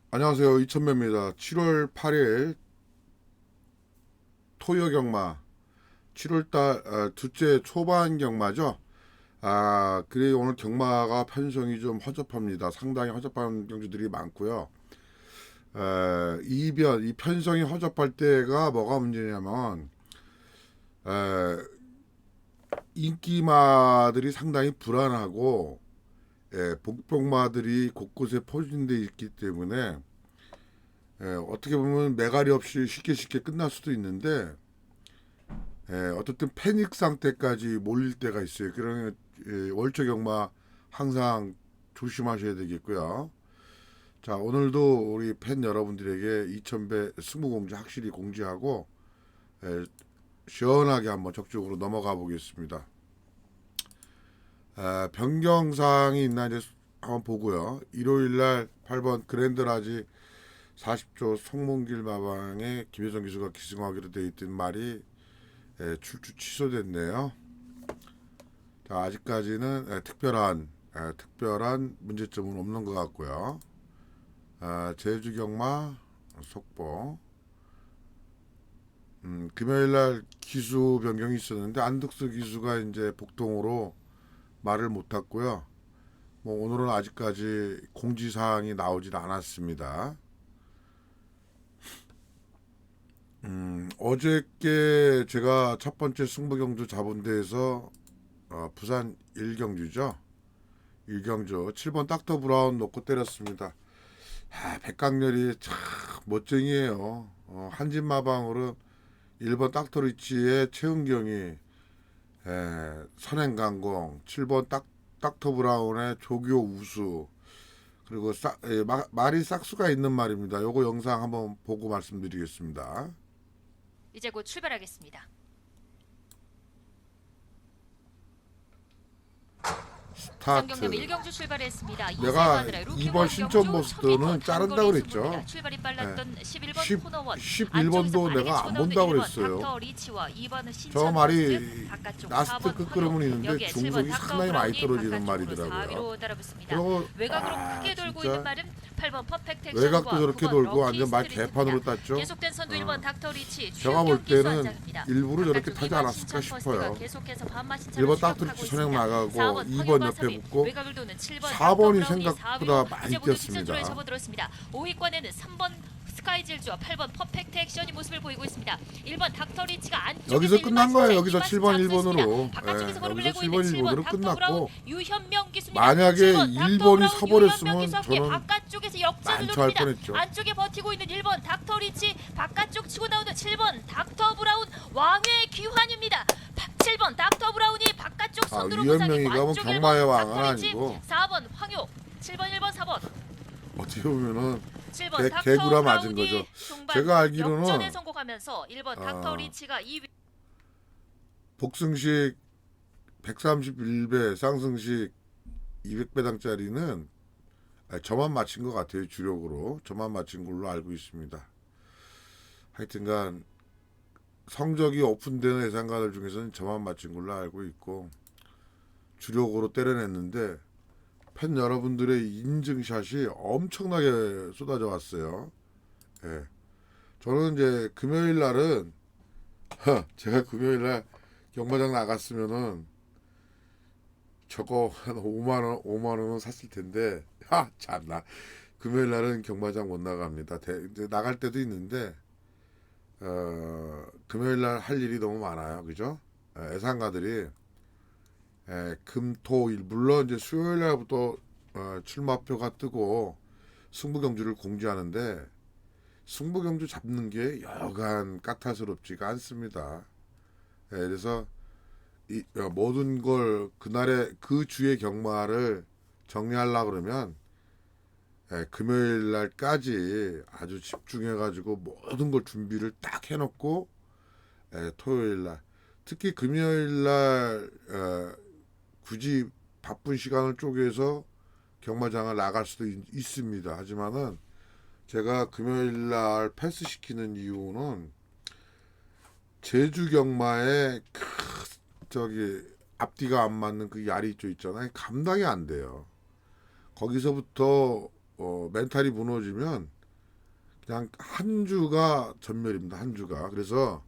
안녕하세요. 이천배입니다. 7월 8일 토요 경마 7월달 둘째 초반 경마죠. 그래 오늘 경마가 편성이 좀 허접합니다. 상당히 허접한 경주들이 많고요. 이 편성이 허접할 때가 뭐가 문제냐면 에, 인기마들이 상당히 불안하고 복병마들이 곳곳에 포진돼 있기 때문에 어떻게 보면 매가리 없이 쉽게 끝날 수도 있는데 어떻든 패닉 상태까지 몰릴 때가 있어요. 그러면 월초 경마 항상 조심하셔야 되겠고요. 자, 오늘도 우리 팬 여러분들에게 2000배 승부공지 확실히 공지하고 시원하게 한번 적극적으로 넘어가 보겠습니다. 변경사항이 있나 이제 한번 보고요. 일요일 날 8번 그랜드라지 40조 송문길 마방에 김효정 기수가 기승하기로 돼 있던 말이 출주 취소됐네요. 자, 아직까지는 특별한 문제점은 없는 것 같고요. 제주 경마 속보. 금요일날 기수 변경이 있었는데 안덕수 기수가 이제 복동으로 말을 못했고요. 뭐 오늘은 아직까지 공지 사항이 나오질 않았습니다. 어저께 제가 첫 번째 승부경주 잡은 데에서 부산 일경주죠. 일경주 7번 닥터 브라운 놓고 때렸습니다. 백강렬이 참 멋쟁이에요. 한진마방으로 1번 닥터 리치의 최은경이 선행강공 7번 닥터 브라운의 조교 우수 그리고 말이 싹수가 있는 말입니다. 요거 영상 한번 보고 말씀드리겠습니다. 이제 곧 출발하겠습니다. 부산경남 스타트. 1경주 출발했습니다. 내가 이세관으로 이번 루키월 신청 경주 버스는 초기권 자른다 단거리 그랬죠. 승부입니다. 출발이 빨랐던 11번 코너원 11번도 내가 안 본다고 그랬어요. 닥터 리치와 2번 저 신천 말이 포스트 바깥쪽 라스트 4번 끝걸음은 황효 있는데 여기에 7번 중속이 닥터 상당히 많이 브라운이 떨어지는 바깥쪽으로 말이더라고요. 4위로 따라붙습니다. 그리고 외곽으로 크게 돌고 진짜 있는 말은 8번 퍼펙트 외곽도 액션과 저렇게 9번 돌고 럭키 완전 말 스트리트입니다. 개판으로 땄죠. 계속된 선두 1번 닥터 리치 제가 볼 최은경 기수 때는 안장입니다. 일부러 저렇게 바깥쪽 타지 2번 않았을까 신천 싶어요. 퍼스트가 계속해서 반마 신천을 1번 닥터 추격하고 리치 선행 있습니다. 나가고 4번 2번 황효가 옆에 3위, 붙고 외곽을 도는 7번 4번이 닥터 브라운이 생각보다 4위로 많이 이제 모두 뒷전주로에 뛰었습니다. 접어들었습니다. 5위권에는 3번 스카이질주와 8번 퍼펙트 액션이 모습을 보이고 있습니다. 1번 닥터 리치가 안쪽에서 여기서 끝난 거예요. 여기서 7번 1번으로. 바깥쪽에서 걸음을 여기서 내고 7번 있는 7번 1번으로 닥터 브라운 끝났고 유현명 기수입니다. 만약에 7번 닥터 1번이 브라운, 서버렸으면 유현명 기수와 함께 저는 바깥쪽에서 역전을 많죠 할 노립니다. 뻔했죠. 안쪽에 버티고 있는 1번 닥터 리치 바깥쪽 치고 나오는 7번 닥터 브라운 왕의 귀환입니다. 7번 닥터 브라운이 바깥쪽 선두로 유현명이가 뭐 안쪽 경마의 1번 왕은 닥터 리치, 아니고 4번 황효 7번 1번 4번 어떻게 보면은 7번 닥터 개구라 맞은 브라운이 거죠. 종반 제가 알기로는 역전에 성공하면서 1번 닥터 리치가 2위 복승식 131배 쌍승식 200배당짜리는 저만 맞힌 것 같아요. 주력으로 저만 맞힌 걸로 알고 있습니다. 하여튼간 성적이 오픈되는 예상가들 중에서는 저만 맞힌 걸로 알고 있고 주력으로 때려냈는데 팬 여러분들의 인증샷이 엄청나게 쏟아져 왔어요. 예. 저는 이제 금요일 날은 제가 금요일 날 경마장 나갔으면은 저거 한 5만 원은 샀을 텐데 참나 금요일 날은 경마장 못 나갑니다. 이제 나갈 때도 있는데 금요일 날 할 일이 너무 많아요. 그죠? 애상가들이 금토일 물론 이제 수요일 날부터 출마표가 뜨고 승부경주를 공지하는데 승부경주 잡는 게 여간 까탈스럽지가 않습니다. 그래서 모든 걸 그날의 그 주의 경마를 정리하려 그러면 금요일 날까지 아주 집중해 가지고 모든 걸 준비를 딱 해놓고 토요일 날 특히 금요일 날 굳이 바쁜 시간을 쪼개서 경마장을 나갈 수도 있습니다. 하지만은 제가 금요일 날 패스 시키는 이유는 제주 경마에 저기 앞뒤가 안 맞는 그 야리조 있잖아요. 감당이 안 돼요. 거기서부터 멘탈이 무너지면 그냥 한 주가 전멸입니다. 한 주가. 그래서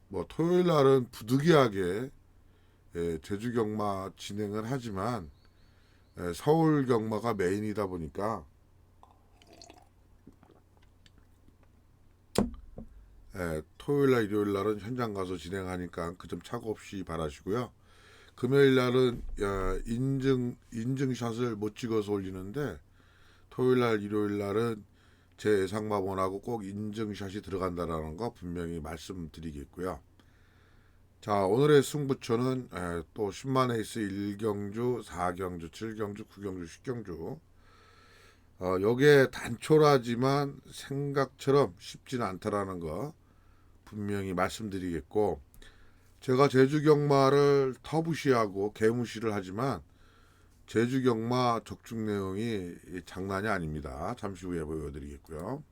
뭐 토요일 날은 부득이하게 제주 경마 진행을 하지만 서울 경마가 메인이다 보니까 토요일 날 일요일 날은 현장 가서 진행하니까 그 점 착오 없이 바라시고요. 금요일 날은 인증샷을 못 찍어서 올리는데 토요일 날 일요일 날은 제 예상마본하고 꼭 인증샷이 들어간다라는 거 분명히 말씀드리겠고요. 자, 오늘의 승부처는 또 10만 에이스 1경주, 4경주, 7경주, 9경주, 10경주. 요게 단촐하지만 생각처럼 쉽지는 않다라는 거 분명히 말씀드리겠고, 제가 제주 경마를 터부시하고 개무시를 하지만 제주 경마 적중 내용이 장난이 아닙니다. 잠시 후에 보여드리겠고요.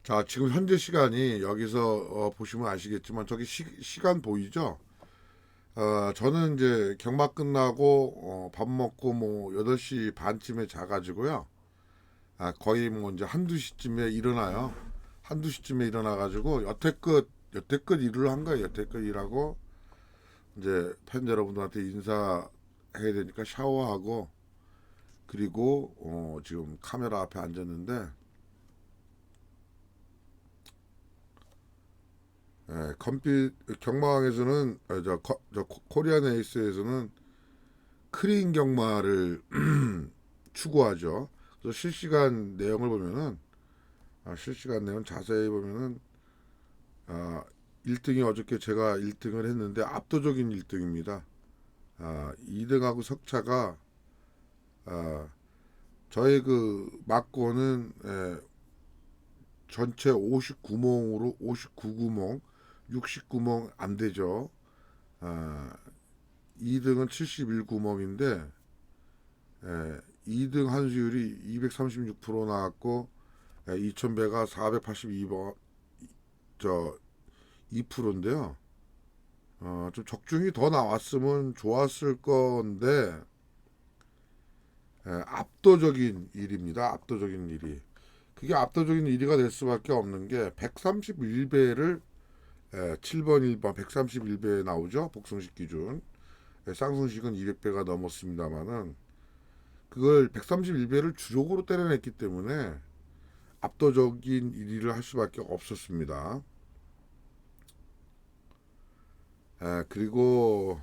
자, 지금 현재 시간이 여기서 보시면 아시겠지만 저기 시간 보이죠? 저는 이제 경마 끝나고 밥 먹고 뭐 8시 반쯤에 자가지고요. 거의 뭐 이제 한두 시쯤에 일어나요. 한두 시쯤에 일어나가지고 여태껏 일을 한 거예요. 여태껏 일하고 이제 팬 여러분들한테 인사해야 되니까 샤워하고 그리고 지금 카메라 앞에 앉았는데 컴퓨 경마왕에서는 코리안 에이스에서는 크린 경마를 추구하죠. 그래서 실시간 내용을 보면은 실시간 내용 자세히 보면은 1등이 어저께 제가 1등을 했는데 압도적인 1등입니다. 2등하고 석차가 저의 그 막고는 전체 59몽으로 59구멍 69멍 안 되죠. 2등은 71구멍인데 2등 한수율이 236% 나왔고 2000배가 482번 2%인데요. 좀 적중이 더 나왔으면 좋았을 건데 압도적인 일입니다. 압도적인 일이. 그게 압도적인 1위가 될 수밖에 없는 게 131배를 7번 1번 131배 나오죠. 복승식 기준. 쌍승식은 200배가 넘었습니다만은 그걸 131배를 주력으로 때려냈기 때문에 압도적인 1위를 할 수밖에 없었습니다. 그리고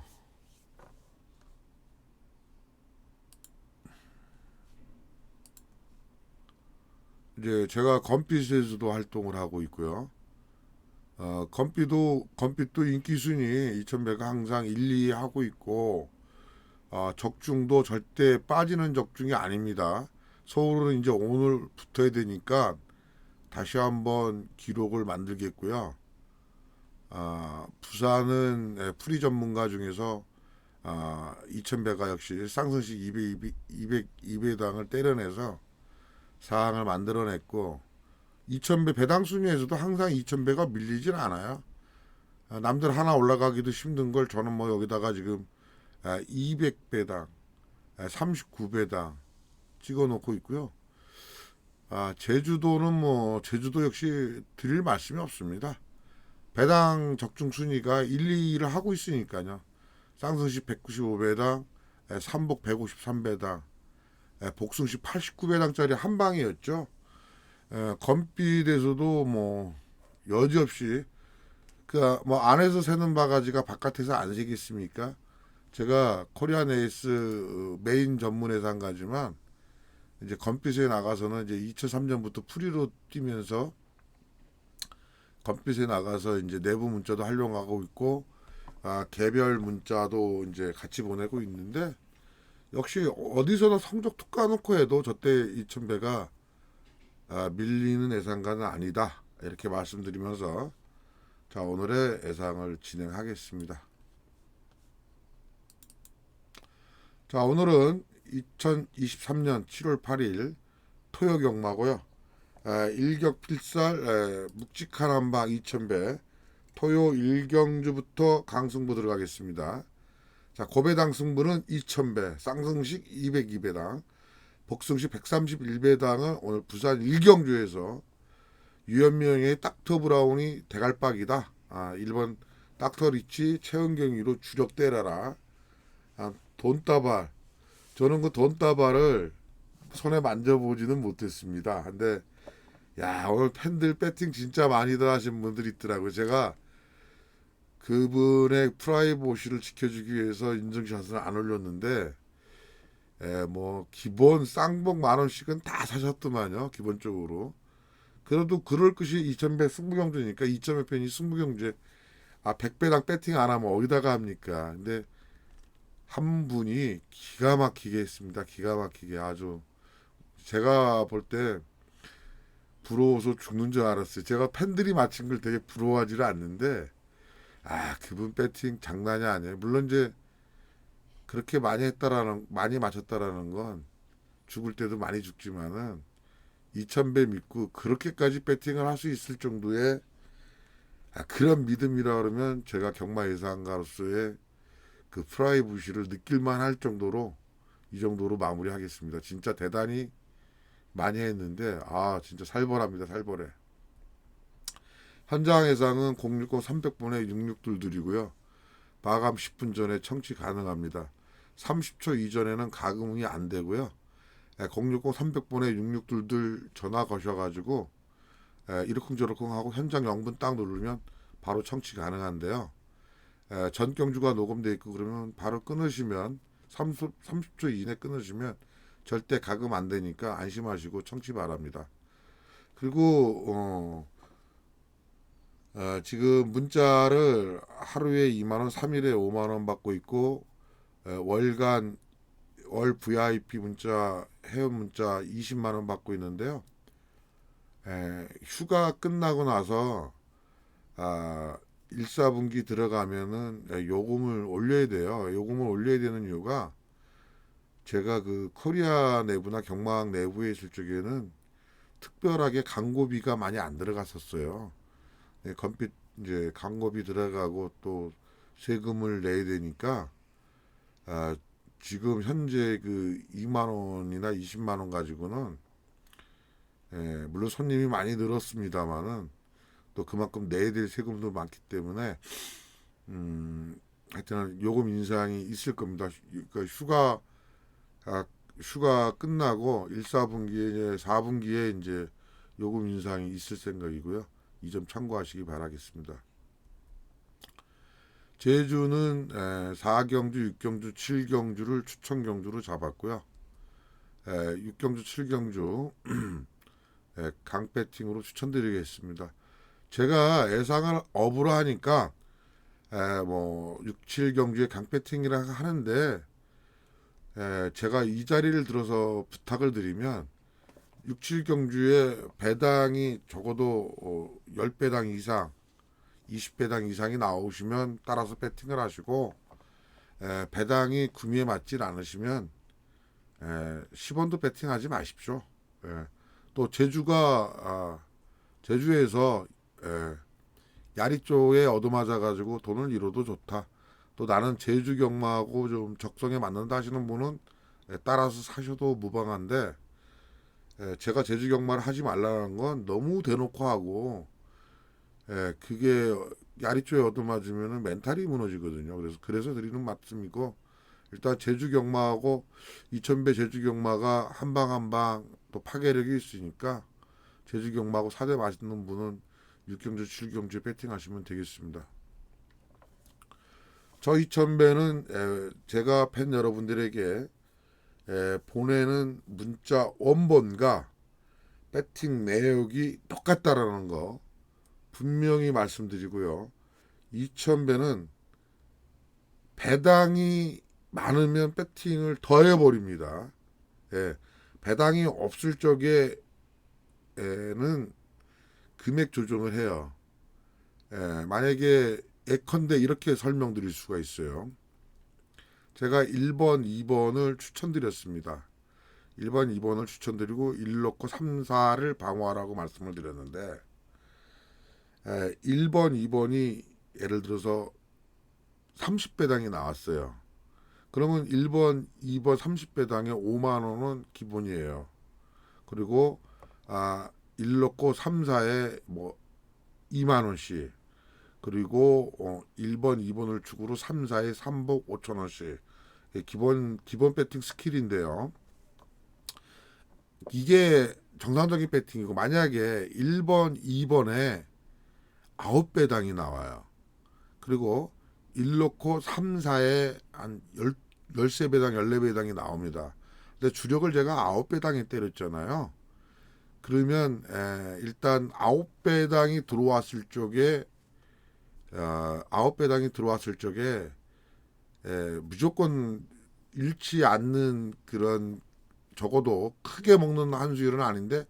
이제 제가 건빛에서도 활동을 하고 있고요. 건빛도 인기 순위 2000배가 항상 1, 2 하고 있고 적중도 절대 빠지는 적중이 아닙니다. 서울은 이제 오늘 붙어야 되니까 다시 한번 기록을 만들겠고요. 부산은 프리 전문가 중에서 2000배가 역시 쌍승식 200배당을 때려내서 사항을 만들어냈고 2000배 배당 순위에서도 항상 2000배가 밀리진 않아요. 남들 하나 올라가기도 힘든 걸 저는 뭐 여기다가 지금 200배당 39배당 찍어놓고 있고요. 제주도는 뭐 제주도 역시 드릴 말씀이 없습니다. 배당 적중 순위가 1, 2를 하고 있으니까요. 쌍승식 195배당, 삼복 153배당, 복승식 89배당짜리 한 방이었죠. 건빛에서도 뭐 여지없이 그 뭐 안에서 새는 바가지가 바깥에서 안 새겠습니까? 제가 코리안 에이스 메인 전문 회상가지만 이제 건빛에 나가서는 이제 2003년부터 프리로 뛰면서 건빛에 나가서 이제 내부 문자도 활용하고 있고 개별 문자도 이제 같이 보내고 있는데 역시 어디서나 성적 툭 까놓고 해도 저때 2000배가 밀리는 예상가는 아니다 이렇게 말씀드리면서 자 오늘의 예상을 진행하겠습니다. 자 오늘은 2023년 7월 8일 토요 경마고요. 일격필살 묵직한 한방 2000배 토요 1경주부터 강승부 들어가겠습니다. 자 고배당 승부는 2000배 쌍승식 202배당 복승시 131배당을 오늘 부산 일경주에서 유현명의 닥터 브라운이 대갈박이다. 1번 닥터 리치 최은경위로 주력 때려라. 돈다발. 저는 그 돈다발을 손에 만져보지는 못했습니다. 근데 야, 오늘 팬들 배팅 진짜 많이들 하신 분들이 있더라고요. 제가 그분의 프라이버시를 지켜주기 위해서 인증샷을 안 올렸는데 뭐 기본 쌍복 10,000원씩은 다 사셨더만요. 기본적으로. 그래도 그럴 것이 2,100 승부경주니까 2,100 편이 승부경주에 100배당 배팅 안 하면 어디다가 합니까? 근데 한 분이 기가 막히게 했습니다. 기가 막히게 아주 제가 볼 때 부러워서 죽는 줄 알았어요. 제가 팬들이 맞힌 걸 되게 부러워하지를 않는데 그분 배팅 장난이 아니에요. 물론 이제 그렇게 많이 맞췄다라는 건 죽을 때도 많이 죽지만은 2,000배 믿고 그렇게까지 배팅을 할 수 있을 정도의 그런 믿음이라 그러면 제가 경마 예상가로서의 그 프라이부시를 느낄만 할 정도로 이 정도로 마무리하겠습니다. 진짜 대단히 많이 했는데 진짜 살벌합니다. 살벌해. 현장 예상은 060 300번에 66둘둘이고요. 마감 10분 전에 청취 가능합니다. 30초 이전에는 가금이 안 되고요. 060 300번에 6622 전화 거셔가지고 이러쿵저러쿵 하고 현장 0분 딱 누르면 바로 청취 가능한데요. 전 경주가 녹음돼 있고 그러면 바로 끊으시면 30초 이내 끊으시면 절대 가금 안 되니까 안심하시고 청취 바랍니다. 그리고 지금 문자를 하루에 2만원, 3일에 5만원 받고 있고 월간 월 VIP 문자, 회원 문자 20만원 받고 있는데요. 휴가 끝나고 나서 1, 4분기 들어가면은 요금을 올려야 돼요. 요금을 올려야 되는 이유가 제가 그 코리아 내부나 경마학 내부에 있을 적에는 특별하게 광고비가 많이 안 들어갔었어요. 건빛 이제 광고비 들어가고 또 세금을 내야 되니까 지금 현재 그 2만 원이나 20만 원 가지고는 물론 손님이 많이 늘었습니다만은 또 그만큼 내야 될 세금도 많기 때문에 하여튼 요금 인상이 있을 겁니다. 그러니까 휴가 끝나고 1, 4분기에 4분기에 이제 요금 인상이 있을 생각이고요. 이 점 참고하시기 바라겠습니다. 제주는 4경주, 6경주, 7경주를 추천 경주로 잡았고요. 6경주, 7경주 강배팅으로 추천드리겠습니다. 제가 예상을 업으로 하니까 뭐 6, 7경주에 강배팅이라 하는데 제가 이 자리를 들어서 부탁을 드리면 6, 7경주에 배당이 적어도 10배당 이상 20배당 이상이 나오시면 따라서 배팅을 하시고 배당이 구미에 맞질 않으시면 10원도 배팅하지 마십시오. 또 제주에서 야리 쪽에 얻어맞아 가지고 돈을 잃어도 좋다. 또 나는 제주 경마하고 좀 적성에 맞는다 하시는 분은 따라서 사셔도 무방한데 제가 제주 경마를 하지 말라는 건 너무 대놓고 하고 그게 야리 쪽에 얻어맞으면 멘탈이 무너지거든요. 그래서 드리는 말씀이고 일단 제주 경마하고 2,000배 제주 경마가 한방 한방 또 파괴력이 있으니까 제주 경마하고 사대 맛있는 분은 6경주 7경주에 배팅하시면 되겠습니다. 저 2,000배는 제가 팬 여러분들에게 보내는 문자 원본과 배팅 내역이 똑같다라는 거 분명히 말씀드리고요. 2,000배는 배당이 많으면 배팅을 더 해버립니다. 배당이 없을 적에는 금액 조정을 해요. 만약에 예컨대 이렇게 설명드릴 수가 있어요. 제가 1번, 2번을 추천드렸습니다. 1번, 2번을 추천드리고 1 넣고 3, 4를 방어하라고 말씀을 드렸는데 1번, 2번이 예를 들어서 30배당이 나왔어요. 그러면 1번, 2번 30배당에 5만 원은 기본이에요. 그리고 1 넣고 3, 4에 뭐 2만 원씩. 그리고 1번, 2번을 축으로 3, 4에 3복 5천 원씩. 기본 배팅 스킬인데요. 이게 정상적인 배팅이고 만약에 1번, 2번에 9배당이 나와요. 그리고 1 넣고 3, 4에 한 13배당, 14배당이 나옵니다. 근데 주력을 제가 9배당에 때렸잖아요. 그러면 일단 9배당이 들어왔을 쪽에 9배당이 들어왔을 쪽에 무조건 잃지 않는 그런 적어도 크게 먹는 한 수율은 아닌데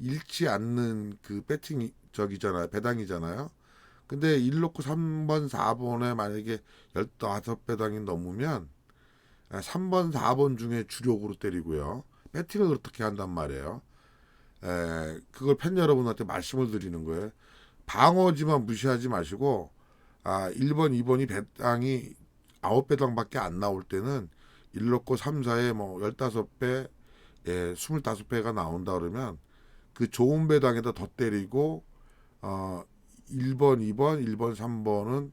잃지 않는 그 배팅 저기잖아요. 배당이잖아요. 근데 1 놓고 3번, 4번에 만약에 15배당이 넘으면 3번, 4번 중에 주력으로 때리고요. 배팅을 어떻게 한단 말이에요. 그걸 팬 여러분한테 말씀을 드리는 거예요. 방어지만 무시하지 마시고 1번, 2번이 배당이 9배당밖에 안 나올 때는 1 놓고 3, 4에 뭐 15배, 25배가 나온다 그러면 그 좋은 배당에다 더 때리고 1번, 2번, 1번, 3번은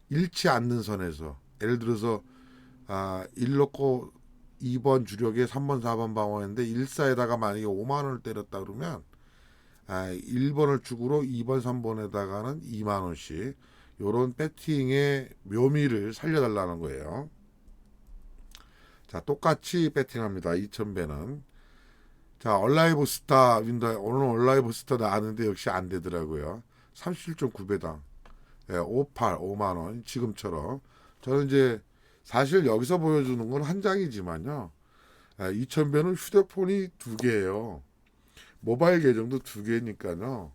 잃지 않는 선에서 예를 들어서 1 넣고 2번 주력에 3번, 4번 방어했는데 1사에다가 만약에 5만 원을 때렸다 그러면 1번을 축으로 2번, 3번에다가는 2만 원씩 요런 배팅의 묘미를 살려달라는 거예요. 자, 똑같이 배팅합니다. 2000배는. 자, 얼라이브 스타 윈더 오늘 얼라이브 스타 나왔는데 역시 안 되더라고요. 37.9배당. 58, 5만 원. 지금처럼. 저는 이제 사실 여기서 보여주는 건 한 장이지만요. 2000배는 휴대폰이 2개예요. 모바일 계정도 2개니까요.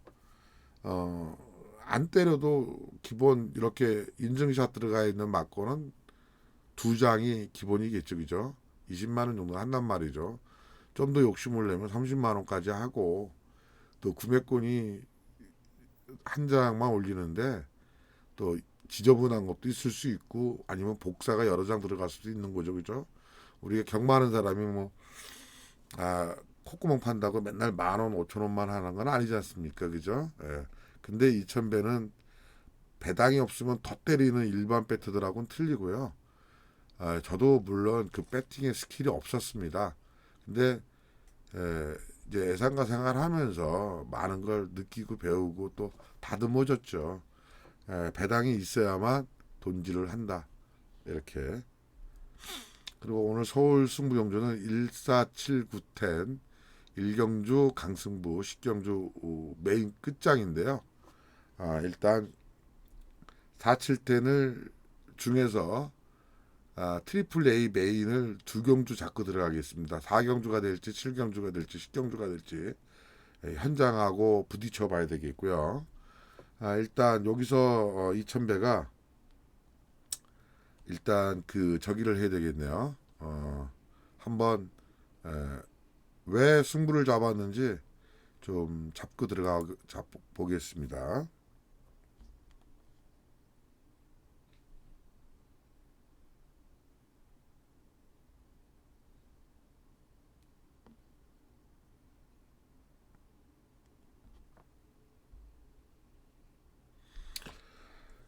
안 때려도 기본 이렇게 인증샷 들어가 있는 막고는 2장이 기본이겠죠. 그죠? 20만 원 정도 한단 말이죠. 좀 더 욕심을 내면 30만 원까지 하고 또 구매권이 한 장만 올리는데 또 지저분한 것도 있을 수 있고 아니면 복사가 여러 장 들어갈 수도 있는 거죠. 그죠? 우리가 경 많은 사람이 뭐 콧구멍 판다고 맨날 10,000원, 5,000원만 하는 건 아니지 않습니까? 그죠? 근데 2000배는 배당이 없으면 더 때리는 일반 배트들하고는 틀리고요. 저도 물론 그 배팅의 스킬이 없었습니다. 근데 이제 애상가 생활하면서 많은 걸 느끼고 배우고 또 다듬어졌죠. 배당이 있어야만 돈질을 한다. 이렇게. 그리고 오늘 서울 승부경주는 1479텐 일경주 강승부 식경주 메인 끝장인데요. 일단 47텐을 중에서 트리플 A 메인을 2경주 잡고 들어가겠습니다. 4경주가 될지 7경주가 될지 10경주가 될지 현장하고 부딪혀 봐야 되겠고요. 일단 여기서 2000배가 일단 그 저기를 해야 되겠네요. 한번 왜 승부를 잡았는지 좀 잡고 보겠습니다.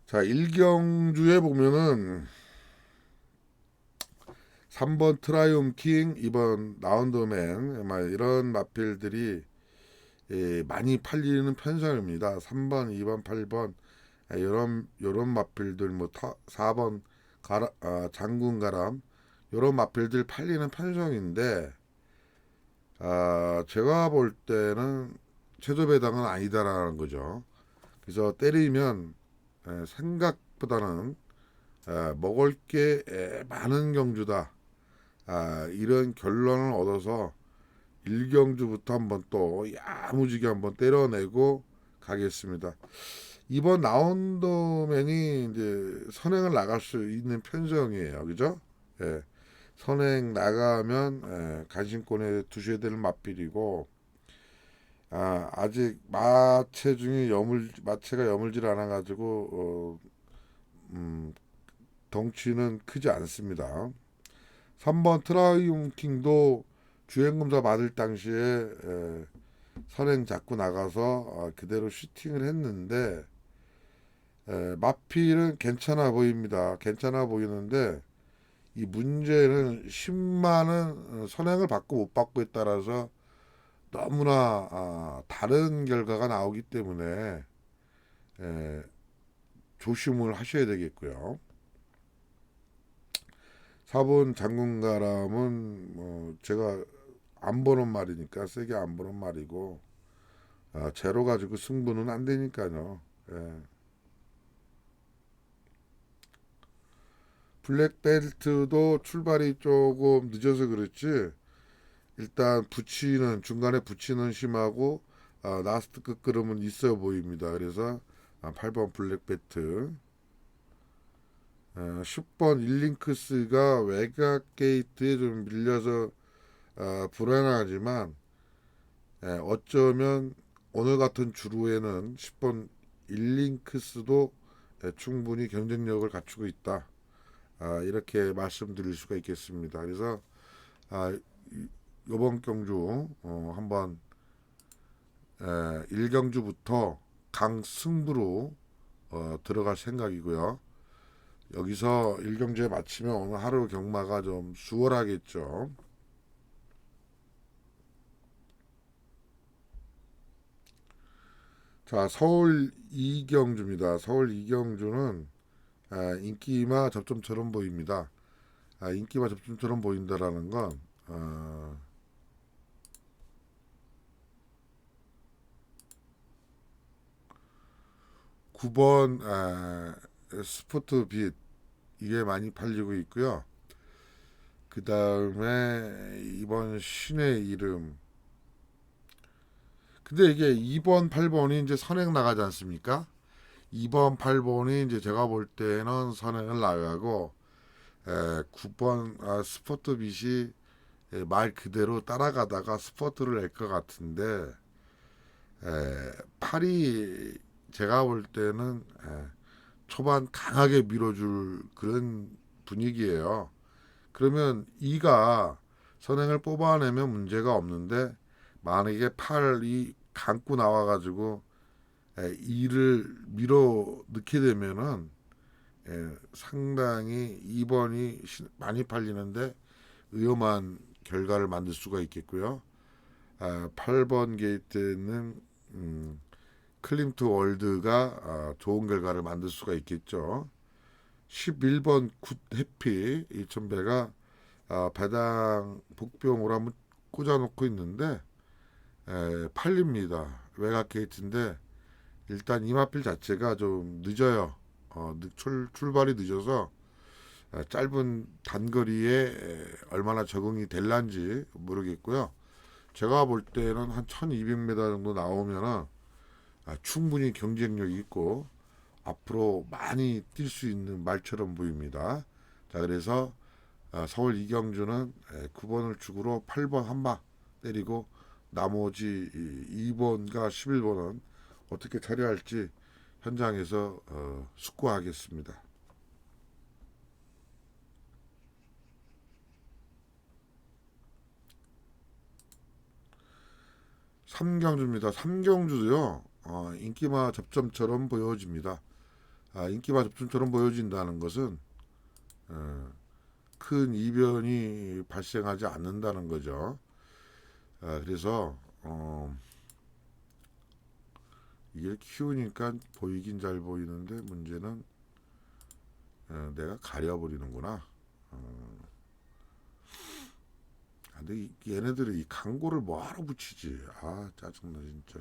자, 1경주에 보면은 3번 트라이움킹, 2번 라운드맨 이런 마필들이 많이 팔리는 편성입니다. 3번, 2번, 8번 요런 마필들 뭐 4번 장군가람 요런 마필들 팔리는 편성인데 제가 볼 때는 최저 배당은 아니다라는 거죠. 그래서 때리면 생각보다는 먹을 게 많은 경주다. 이런 결론을 얻어서 1경주부터 한번 또 야무지게 한번 때려내고 가겠습니다. 이번 라운드맨이 이제 선행을 나갈 수 있는 편성이에요. 그죠? 선행 나가면 간신권에 두셔야 될 맛빌이고 아직 마체 중에 마체가 여물질 않아 가지고 덩치는 크지 않습니다. 3번 트라이움킹도 주행검사 받을 당시에 선행 잡고 나가서 그대로 슈팅을 했는데 마필은 괜찮아 보입니다. 괜찮아 보이는데 이 문제는 10만은 선행을 받고 못 받고에 따라서 너무나 다른 결과가 나오기 때문에 에, 조심을 하셔야 되겠고요. 4번 장군가람은 제가 안 보는 말이니까 세게 안 보는 말이고 제로 가지고 승부는 안 되니까요. 예. 블랙벨트도 출발이 조금 늦어서 그렇지 일단 붙이는 중간에 붙이는 심하고 라스트 끝걸음은 있어 보입니다. 그래서 8번 블랙벨트 10번 일링크스가 외곽 게이트에 좀 밀려서 불안하지만 어쩌면 오늘 같은 주루에는 10번 일링크스도 충분히 경쟁력을 갖추고 있다. 이렇게 말씀드릴 수가 있겠습니다. 그래서 이번 경주 한번 1경주부터 강승부로 들어갈 생각이고요. 여기서 1경주에 마치면 오늘 하루 경마가 좀 수월하겠죠. 자, 서울 2경주입니다. 서울 2경주는 인기마 접점처럼 보입니다. 인기마 접점처럼 보인다라는 건 9번 스포트 빛 이게 많이 팔리고 있고요. 그 다음에 이번 신의 이름. 근데 이게 2번, 8번이 이제 선행 나가지 않습니까? 2번, 8번이 이제 제가 볼 때는 선행을 나가고 9번 스포트 빛이 말 그대로 따라가다가 스포트를 낼 것 같은데 8이 제가 볼 때는 초반 강하게 밀어줄 그런 분위기예요. 그러면 2가 선행을 뽑아내면 문제가 없는데 만약에 8이 감고 나와가지고 2를 밀어 넣게 되면은 상당히 2번이 많이 팔리는데 위험한 결과를 만들 수가 있겠고요. 8번 게이트는 클림트 월드가 좋은 결과를 만들 수가 있겠죠. 11번 굿 해피 2000배가 배당 복병으로 한번 꽂아놓고 있는데 팔립니다. 외곽 게이트인데 일단 이마필 자체가 좀 늦어요. 출발이 늦어서 짧은 단거리에 얼마나 적응이 될란지 모르겠고요. 제가 볼 때는 한 1200m 정도 나오면은 충분히 경쟁력이 있고 앞으로 많이 뛸 수 있는 말처럼 보입니다. 자, 그래서 서울 이경주는 9번을 축으로 8번 한 방 때리고 나머지 2번과 11번은 어떻게 처리할지 현장에서 숙고하겠습니다. 3경주입니다. 3경주도요. 인기마 접점처럼 보여집니다. 인기마 접점처럼 보여진다는 것은 큰 이변이 발생하지 않는다는 거죠. 그래서 이게 키우니까 보이긴 잘 보이는데 문제는 내가 가려버리는구나. 근데 얘네들이 이 광고를 뭐하러 붙이지? 짜증나 진짜.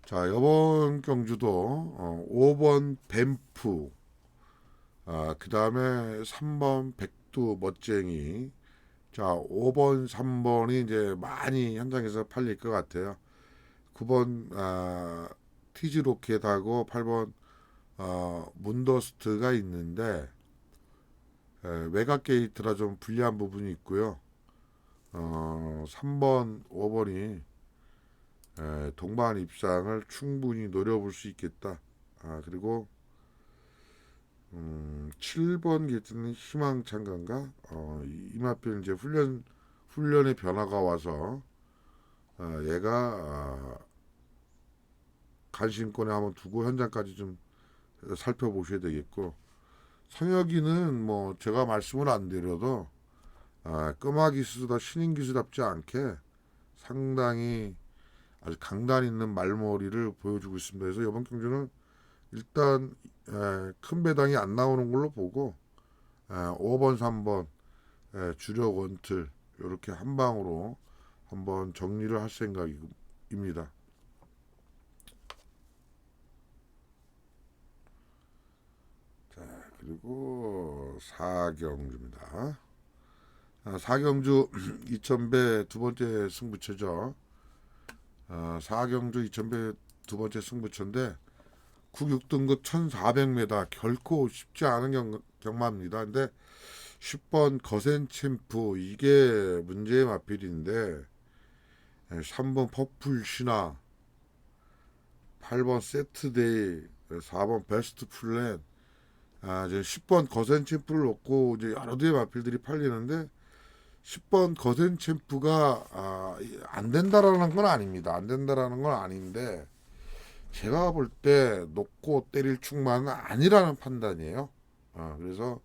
자, 이번 경주도 5번 뱀프, 그 다음에 3번 백두 멋쟁이. 자, 5번, 3번이 이제 많이 현장에서 팔릴 것 같아요. 9번 티즈로켓하고 8번 문더스트가 있는데 외곽 게이트라 좀 불리한 부분이 있고요. 3번, 5번이 동반 입상을 충분히 노려볼 수 있겠다. 그리고 7번 게이트는 희망찬가인가? 이 마필 이제 훈련의 변화가 와서 얘가 간신권에 한번 두고 현장까지 좀 살펴보셔야 되겠고, 성혁이는 뭐 제가 말씀을 안 드려도 끄마 기수다 신인 기수답지 않게 상당히 아주 강단 있는 말머리를 보여주고 있습니다. 그래서 이번 경주는 일단 큰 배당이 안 나오는 걸로 보고 5번, 3번 주력 원틀 이렇게 한 방으로 한번 정리를 할 생각입니다. 자, 그리고 4경주입니다. 4경주 2000배 두 번째 승부처죠. 4경주 2000배 두 번째 승부처인데 96등급 1400m 결코 쉽지 않은 경마입니다. 근데 10번 거센 챔프 이게 문제의 마필인데 3번 퍼플 신화, 8번 세트데이, 4번 베스트 플랜, 이제 10번 거센 챔프를 놓고 이제 여러 대의 마필들이 팔리는데 10번 거센 챔프가 안 된다라는 건 아닙니다. 안 된다라는 건 아닌데 제가 볼 때 놓고 때릴 축만은 아니라는 판단이에요. 그래서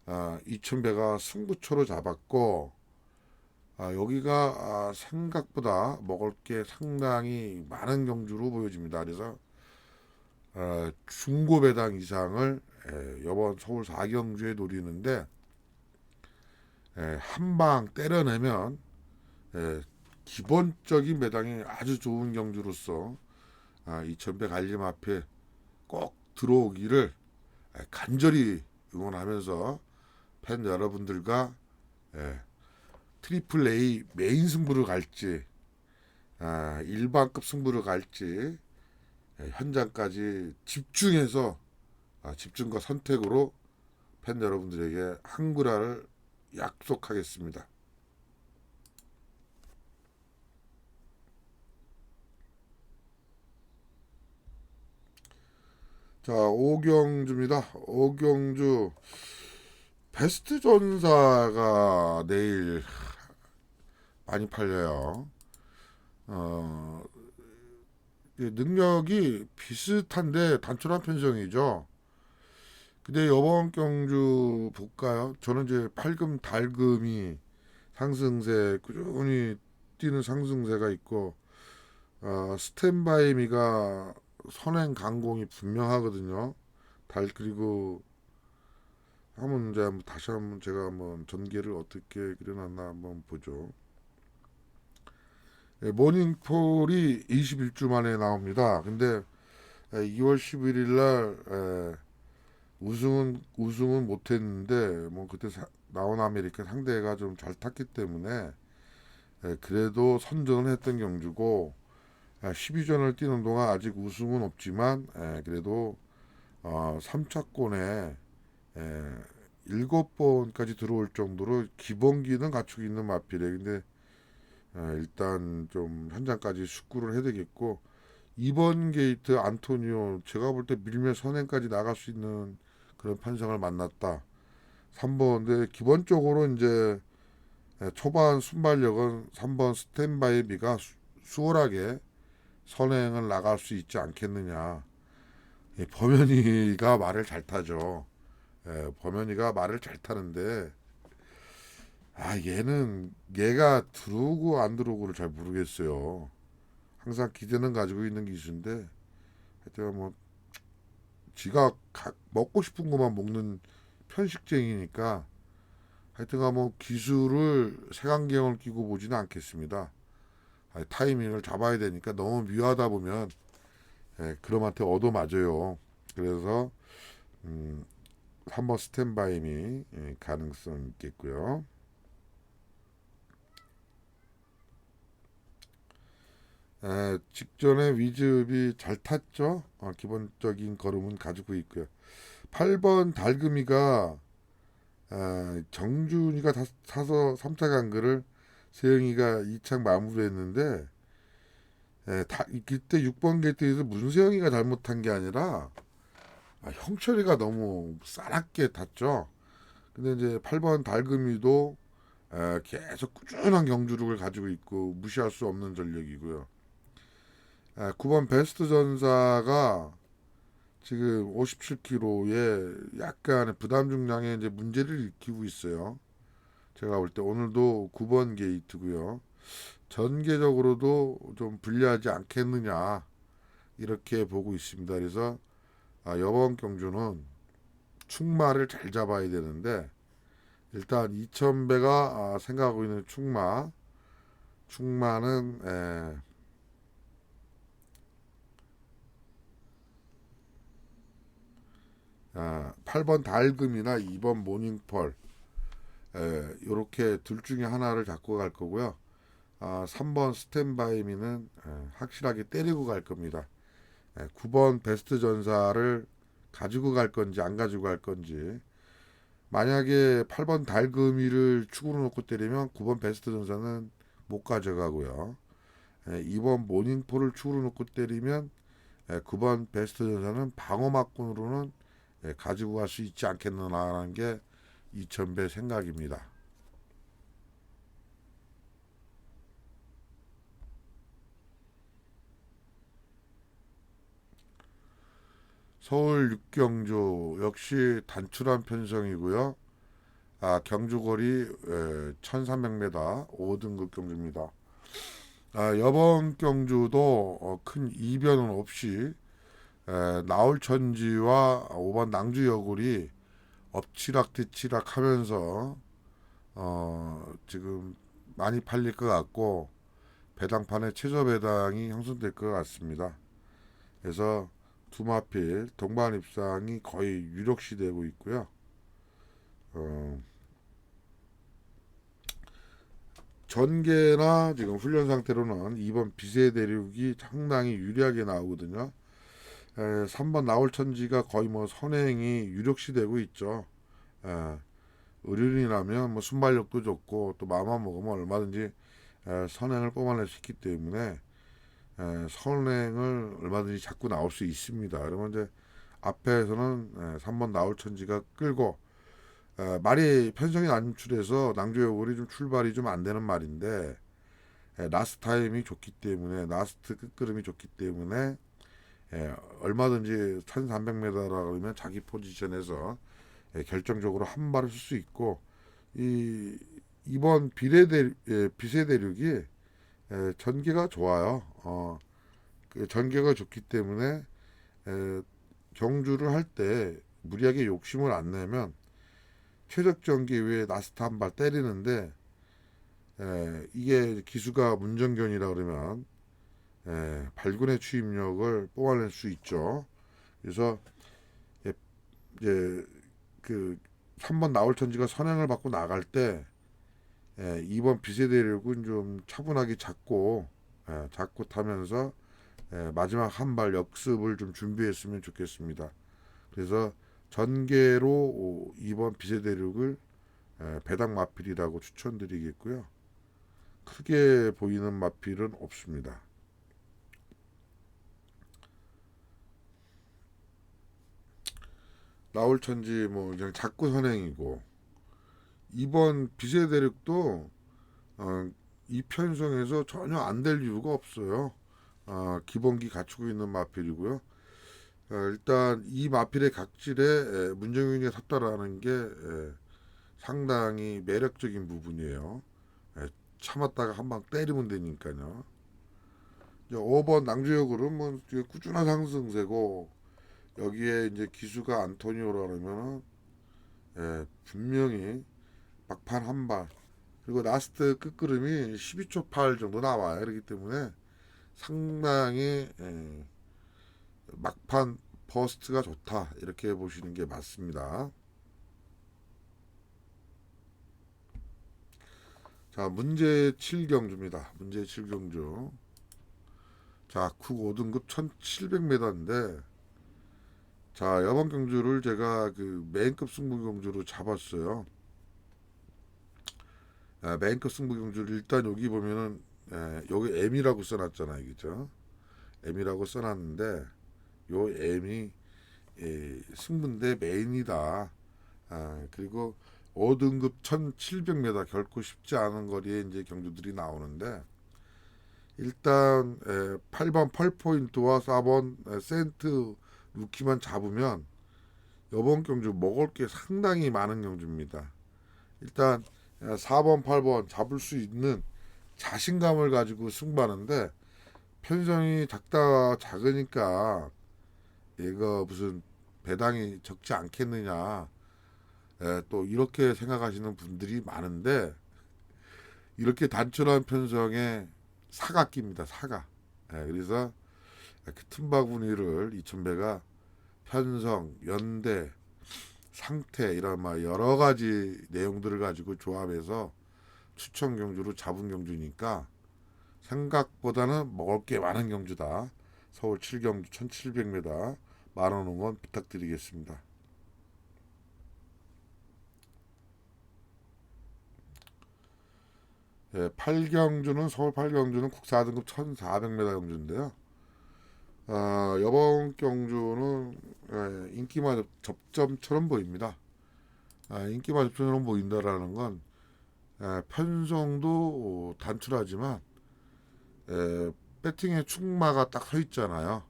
2000배가 승부처로 잡았고 여기가 생각보다 먹을 게 상당히 많은 경주로 보여집니다. 그래서 중고 배당 이상을 이번 서울 4경주에 노리는데 한 방 때려내면 기본적인 배당이 아주 좋은 경주로서 2000배 갈림 앞에 꼭 들어오기를 간절히 응원하면서 팬 여러분들과 트리플 A 메인 승부를 갈지 일반급 승부를 갈지 현장까지 집중해서 집중과 선택으로 팬 여러분들에게 한구라를 약속하겠습니다. 자, 5경주입니다. 5경주 베스트 전사가 내일 많이 팔려요. 능력이 비슷한데 단촐한 편성이죠. 근데 이번 경주 볼까요? 저는 이제 팔금 달금이 상승세 꾸준히 뛰는 상승세가 있고 스탠바이미가 선행 강공이 분명하거든요. 그리고 한번 이제 다시 한번 제가 한번 전개를 어떻게 그려놨나 한번 보죠. 모닝폴이 21주 만에 나옵니다. 근데 2월 11일 날 우승은 못했는데 뭐 그때 나온 아메리카 상대가 좀 잘 탔기 때문에 그래도 선전을 했던 경주고 12전을 뛰는 동안 아직 우승은 없지만 그래도 3차권에 7번까지 들어올 정도로 기본기는 갖추고 있는 마필에 근데 일단 좀 현장까지 숙구를 해야 되겠고 2번 게이트 안토니오 제가 볼 때 밀면 선행까지 나갈 수 있는 그런 판정을 만났다. 3번 근데 기본적으로 이제 초반 순발력은 3번 스탠바이비가 수월하게 선행을 나갈 수 있지 않겠느냐. 범현이가 말을 잘 타죠. 범현이가 말을 잘 타는데 얘가 들어오고 안 들어오고를 잘 모르겠어요. 항상 기대는 가지고 있는 기수인데 하여튼 뭐 지가 먹고 싶은 것만 먹는 편식쟁이니까 하여튼 뭐 기술을 색안경을 끼고 보지는 않겠습니다. 타이밍을 잡아야 되니까 너무 미워하다 보면 그럼한테 얻어맞아요. 그래서 3번 스탠바이미 가능성 있겠고요. 직전에 위즈비 잘 탔죠. 기본적인 걸음은 가지고 있고요. 8번 달금이가 정준이가 타서 3차 간거를 세영이가 2창 마무리했는데 그때 6번 게이트에서 문세영이가 잘못한 게 아니라 형철이가 너무 싸납게 탔죠. 근데 이제 8번 달금이도 계속 꾸준한 경주력을 가지고 있고 무시할 수 없는 전력이고요. 9번 베스트 전사가 지금 57kg에 약간의 부담 중량에 이제 문제를 일으키고 있어요. 제가 볼 때 오늘도 9번 게이트고요. 전개적으로도 좀 불리하지 않겠느냐 이렇게 보고 있습니다. 그래서 이번 경주는 충마를 잘 잡아야 되는데 일단 2000배가 생각하고 있는 충마는 8번 달금이나 2번 모닝펄 이렇게 둘 중에 하나를 잡고 갈 거고요. 3번 스탠바이미는 확실하게 때리고 갈 겁니다. 9번 베스트 전사를 가지고 갈 건지 안 가지고 갈 건지 만약에 8번 달금이를 축으로 놓고 때리면 9번 베스트 전사는 못 가져가고요. 2번 모닝폴을 축으로 놓고 때리면 9번 베스트 전사는 방어막군으로는 가지고 갈 수 있지 않겠느냐라는 게 2000배 생각입니다. 서울 육경주 역시 단출한 편성이고요. 경주거리 1300m 5등급 경주입니다. 이번 경주도 큰 이변은 없이 나올천지와 5번 낭주여굴이 엎치락 뒤치락 하면서 지금 많이 팔릴 것 같고 배당판에 최저 배당이 형성될 것 같습니다. 그래서 두 마필 동반 입상이 거의 유력시 되고 있고요. 전개나 지금 훈련 상태로는 2번 비세 대륙이 상당히 유리하게 나오거든요. 3번 나올천지가 거의 뭐 선행이 유력시 되고 있죠. 의륜이라면 뭐 순발력도 좋고 또 마음만 먹으면 얼마든지 선행을 뽑아낼 수 있기 때문에 선행을 얼마든지 잡고 나올 수 있습니다. 그러면 이제 앞에서는 3번 나올천지가 끌고 말이 편성이 난출해서 낭주여굴이 좀 출발이 좀 안 되는 말인데 라스트 타임이 좋기 때문에 라스트 끝걸음이 좋기 때문에 얼마든지 1300m라 그러면 자기 포지션에서 결정적으로 한 발을 쓸 수 있고 이번 비세 대륙이 전개가 좋아요. 전개가 좋기 때문에 경주를 할 때 무리하게 욕심을 안 내면 최적 전개 위에 라스트 한 발 때리는데 이게 기수가 문정견이라 그러면 발군의 추임력을 뽑아낼 수 있죠. 그래서 이제 그 3번 나올천지가 선행을 받고 나갈 때 2번 비세대륙은 좀 차분하게 잡고 타면서 마지막 한 발 역습을 좀 준비했으면 좋겠습니다. 그래서 전개로 2번 비세대륙을 배당 마필이라고 추천드리겠고요. 크게 보이는 마필은 없습니다. 나올천지 뭐 그냥 작고 선행이고 2번 비세대륙도 이 편성에서 전혀 안 될 이유가 없어요. 기본기 갖추고 있는 마필이고요. 일단 이 마필의 각질에 문정균이 탔다라는 게 상당히 매력적인 부분이에요. 참았다가 한 방 때리면 되니까요. 5번 낭주역으로는 뭐 꾸준한 상승세고 여기에 이제 기수가 안토니오라 그러면은 분명히 막판 한 발 그리고 라스트 끝걸음이 12초 8 정도 나와요. 그렇기 때문에 상당히 막판 버스트가 좋다 이렇게 보시는 게 맞습니다. 자, 문제 7경주입니다. 문제 7경주. 자, 쿡 5등급 1700m인데 자, 이번 경주를 제가 그 메인급 승부 경주로 잡았어요. 메인급 승부 경주를 일단 여기 보면은 여기 M이라고 써놨잖아요, 그죠? M이라고 써놨는데 요 M이 승부인데 메인이다. 그리고 5등급 1700m 결코 쉽지 않은 거리에 이제 경주들이 나오는데 일단 8번 펄포인트와 4번 센트 루키만 잡으면 이번 경주 먹을 게 상당히 많은 경주입니다. 일단 4번 8번 잡을 수 있는 자신감을 가지고 승부하는데 편성이 작으니까 얘가 무슨 배당이 적지 않겠느냐 또 이렇게 생각하시는 분들이 많은데 이렇게 단촐한 편성에 사가 낍니다. 사가. 그래서 그 틈바구니를 2000배가 편성, 연대, 상태 이런 막 여러 가지 내용들을 가지고 조합해서 추천 경주로 잡은 경주니까 생각보다는 먹을 게 많은 경주다. 서울 7경주 1700m 만원 응원 부탁드리겠습니다. 8경주는 서울 8경주는 국사 등급 1400m 경주인데요. 이번 경주는 인기만 접점처럼 보입니다. 인기만 접점처럼 보인다라는 건 편성도 단출하지만 배팅의 축마가 딱 서 있잖아요.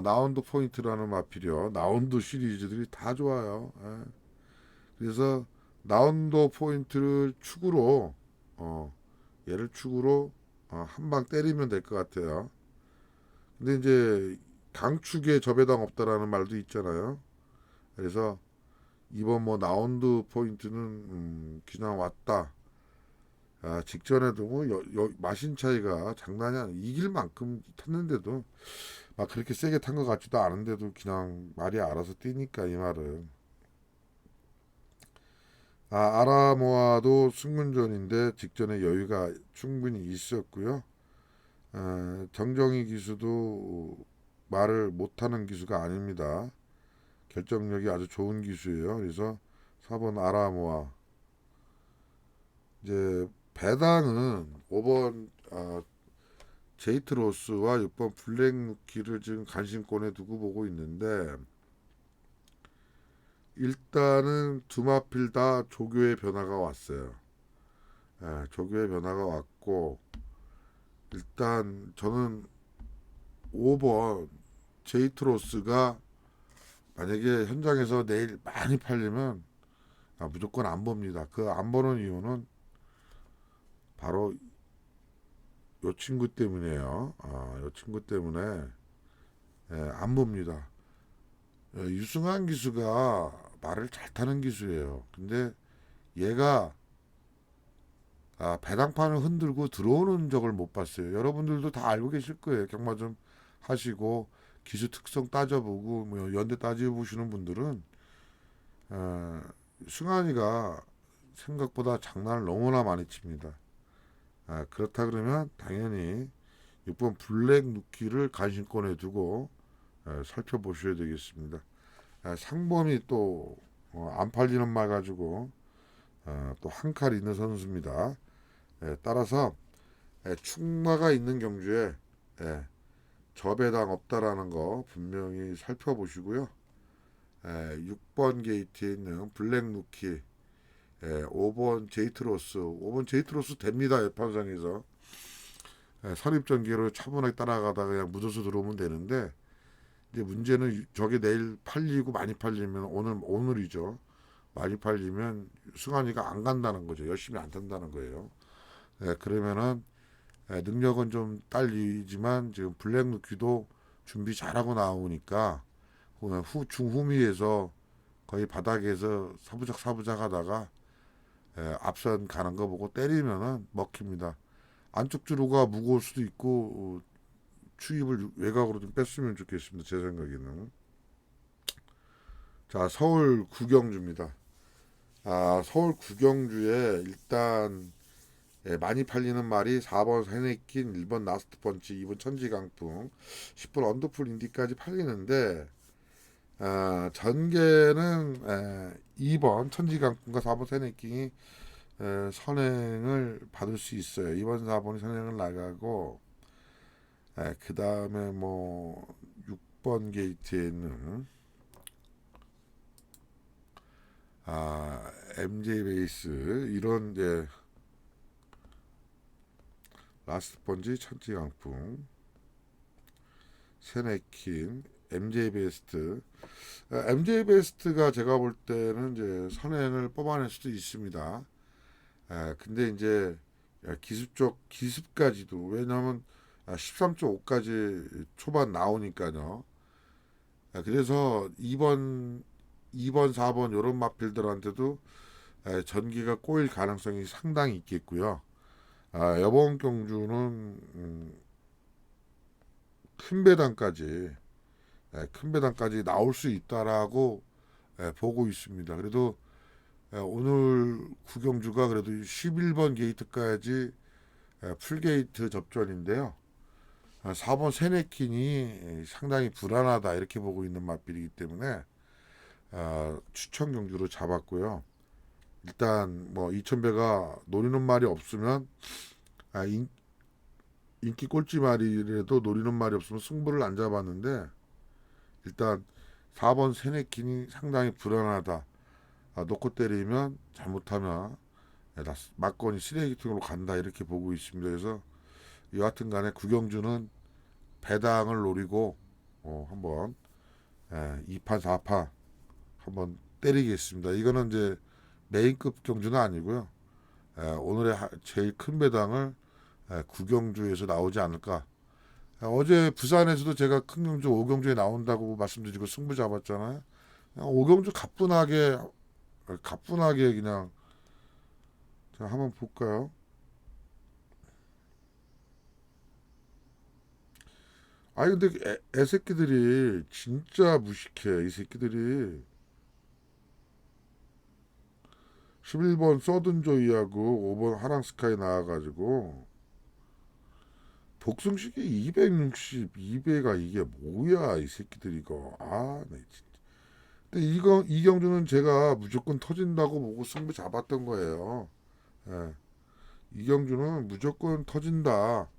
나운드 포인트라는 마필이요. 나운드 시리즈들이 다 좋아요. 그래서 나운드 포인트를 축으로 얘를 축으로 한 방 때리면 될 것 같아요. 근데 이제 강축에 저배당 없다라는 말도 있잖아요. 그래서 이번 뭐 라운드 포인트는 그냥 왔다. 직전에도 뭐 마신 차이가 장난이 아니야. 이길 만큼 탔는데도 막 그렇게 세게 탄 것 같지도 않은데도 그냥 말이 알아서 뛰니까 이 말은. 아라모아도 승문전인데 직전에 여유가 충분히 있었고요. 정정희 기수도 말을 못하는 기수가 아닙니다. 결정력이 아주 좋은 기수예요. 그래서 4번 아라모아. 이제 배당은 5번 제이트로스와 6번 블랙루키를 지금 간신권에 두고 보고 있는데 일단은 두 마필 다 조교의 변화가 왔어요. 조교의 변화가 왔고 일단 저는 5번 제이트로스가 만약에 현장에서 내일 많이 팔리면 무조건 안 봅니다. 그 안 보는 이유는 바로 요 친구 때문이에요. 요 친구 때문에 안 봅니다. 유승환 기수가 말을 잘 타는 기수예요. 근데 얘가 배당판을 흔들고 들어오는 적을 못 봤어요. 여러분들도 다 알고 계실 거예요. 경마 좀 하시고 기수 특성 따져보고 뭐 연대 따져보시는 분들은 승환이가 생각보다 장난을 너무나 많이 칩니다. 그렇다 그러면 당연히 6번 블랙 루키를 간신권에 두고 살펴보셔야 되겠습니다. 상범이 또 안 팔리는 말 가지고 또 한 칼 있는 선수입니다. 따라서 축마가 있는 경주에 저배당 없다라는 거 분명히 살펴보시고요. 6번 게이트에 있는 블랙 루키 5번 제이트로스 5번 제이트로스 됩니다. 예판상에서 선입전기로 차분하게 따라가다가 그냥 묻어서 들어오면 되는데 이제 문제는 저게 내일 팔리고 많이 팔리면 오늘이죠. 많이 팔리면 승환이가 안 간다는 거죠. 열심히 안 탄다는 거예요. 그러면은 능력은 좀 딸리지만 지금 블랙 루키도 준비 잘하고 나오니까 중후미에서 거의 바닥에서 사부작 하다가 앞선 가는 거 보고 때리면은 먹힙니다. 안쪽 주로가 무거울 수도 있고 추입을 외곽으로 좀 뺐으면 좋겠습니다. 제 생각에는. 자, 서울 구경주입니다. 서울 구경주에 일단 많이 팔리는 말이 4번 세네킨, 1번 라스트 펀치, 2번 천지강풍, 10번 언더풀 인디까지 팔리는데 전개는 2번 천지강풍과 4번 세네킹이 선행을 받을 수 있어요. 2번 4번이 선행을 나가고 그 다음에 뭐 6번 게이트에 있는 MJ 베이스 이런 라스트 번지 천지 강풍 세네킨 MJ 베스트 MJ 베스트가 제가 볼 때는 이제 선행을 뽑아낼 수도 있습니다. 근데 이제 기습까지도 왜냐하면 13.5까지 초반 나오니까요. 그래서 2번 4번 이런 마필들한테도 전기가 꼬일 가능성이 상당히 있겠고요. 이번 경주는 큰 배당까지 나올 수 있다라고 보고 있습니다. 그래도 오늘 구경주가 그래도 11번 게이트까지 풀게이트 접전인데요. 4번 세네킨이 상당히 불안하다 이렇게 보고 있는 맛bil이기 때문에 추천 경주로 잡았고요. 일단 뭐 2000배가 노리는 말이 없으면 인기 꼴찌 말이라도 노리는 말이 없으면 승부를 안 잡았는데 일단 4번 세네킨이 상당히 불안하다. 놓고 때리면 잘못하면 막건이 쓰레기통으로 간다 이렇게 보고 있습니다. 그래서 여하튼 간에 구경주는 배당을 노리고 한번 2판 4판 한번 때리겠습니다. 이거는 이제 메인급 경주는 아니고요. 오늘의 제일 큰 배당을 구경주에서 나오지 않을까. 어제 부산에서도 제가 큰 경주 5경주에 나온다고 말씀드리고 승부 잡았잖아요. 5경주 가뿐하게 그냥 자 한번 볼까요? 아니 근데 애새끼들이 진짜 무식해. 이 새끼들이 11번 서든조이하고 5번 하랑스카이 나와가지고 복승식이 260 2배가 이게 뭐야 이 새끼들 이거 네, 진짜. 근데 이경주는 제가 무조건 터진다고 보고 승부 잡았던 거예요. 예. 이경주는 무조건 터진다.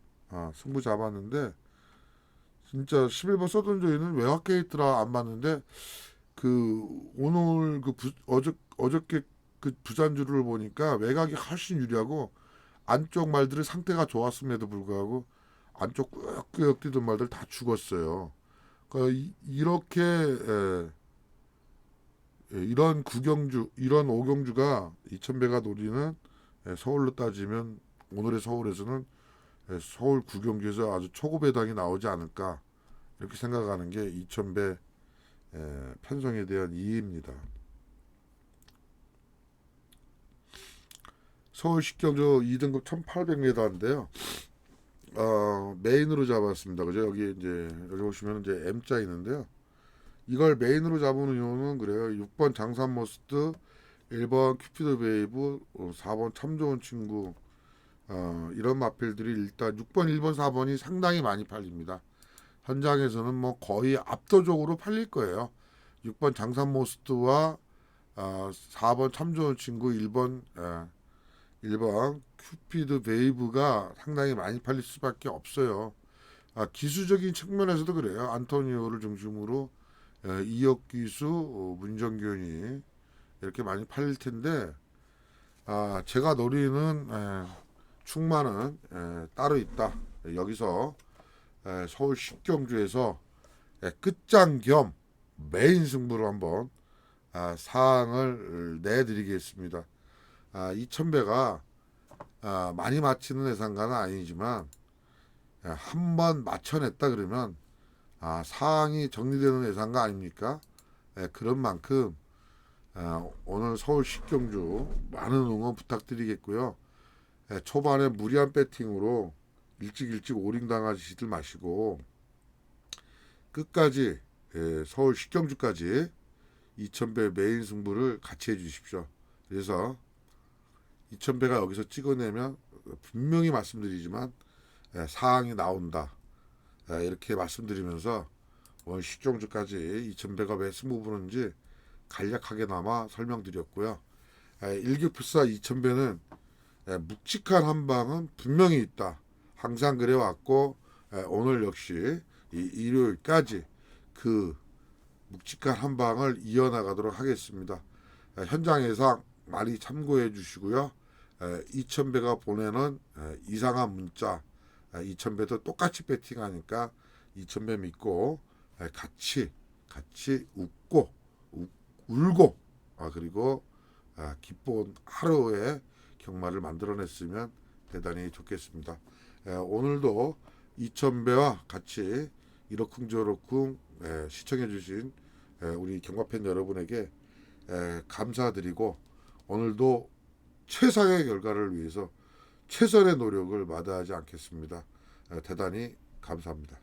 승부 잡았는데 진짜 11번 서든조이는 외곽 게이트라 안 봤는데 오늘 어저께 그 부산주를 보니까 외곽이 훨씬 유리하고 안쪽 말들의 상태가 좋았음에도 불구하고 안쪽 꾸역꾸역 뛰던 말들 다 죽었어요. 그러니까 이렇게 이런 이런 오경주가 2000배가 노리는 서울로 따지면 오늘의 서울에서는 서울 구경주에서 아주 초고 배당이 나오지 않을까 이렇게 생각하는 게 2000배 편성에 대한 이해입니다. 서울 식경주 2등급 1800m인데요. 메인으로 잡았습니다. 그죠? 여기 보시면 이제 M자 있는데요. 이걸 메인으로 잡은 이유는 그래요. 6번 장산머스트, 1번 큐피드 베이브, 4번 참 좋은 친구. 이런 마필들이 일단 6번, 1번, 4번이 상당히 많이 팔립니다. 현장에서는 뭐 거의 압도적으로 팔릴 거예요. 6번 장산머스트와 4번 참 좋은 친구, 1번 큐피드 베이브가 상당히 많이 팔릴 수밖에 없어요. 기수적인 측면에서도 그래요. 안토니오를 중심으로 이혁기수, 문정균이 이렇게 많이 팔릴 텐데 제가 노리는 충만은 따로 있다. 여기서 서울 식경주에서 끝장 겸 메인 승부로 한번 사항을 내드리겠습니다. 2000배가 많이 맞히는 예상가는 아니지만 한번 맞춰냈다 그러면 사항이 정리되는 예상가 아닙니까? 그런 만큼 오늘 서울 식경주 많은 응원 부탁드리겠고요. 초반에 무리한 배팅으로 일찍 오링 당하시들 마시고 끝까지 서울 식경주까지 2000배 메인 승부를 같이 해주십시오. 그래서 2000배가 여기서 찍어내면 분명히 말씀드리지만 사항이 나온다. 이렇게 말씀드리면서 오늘 식경주까지 2000배가 왜 승부 보는지 간략하게나마 설명드렸고요. 일격필사 2000배는 묵직한 한방은 분명히 있다. 항상 그래왔고 오늘 역시 일요일까지 그 묵직한 한방을 이어나가도록 하겠습니다. 현장 예상 많이 참고해 주시고요. 2000배가 보내는 이상한 문자 2000배도 똑같이 배팅하니까 2000배 믿고 같이 웃고 울고 그리고 기쁜 하루의 경마를 만들어냈으면 대단히 좋겠습니다. 오늘도 2000배와 같이 이러쿵저러쿵 시청해주신 우리 경마팬 여러분에게 감사드리고 오늘도 최상의 결과를 위해서 최선의 노력을 마다하지 않겠습니다. 대단히 감사합니다.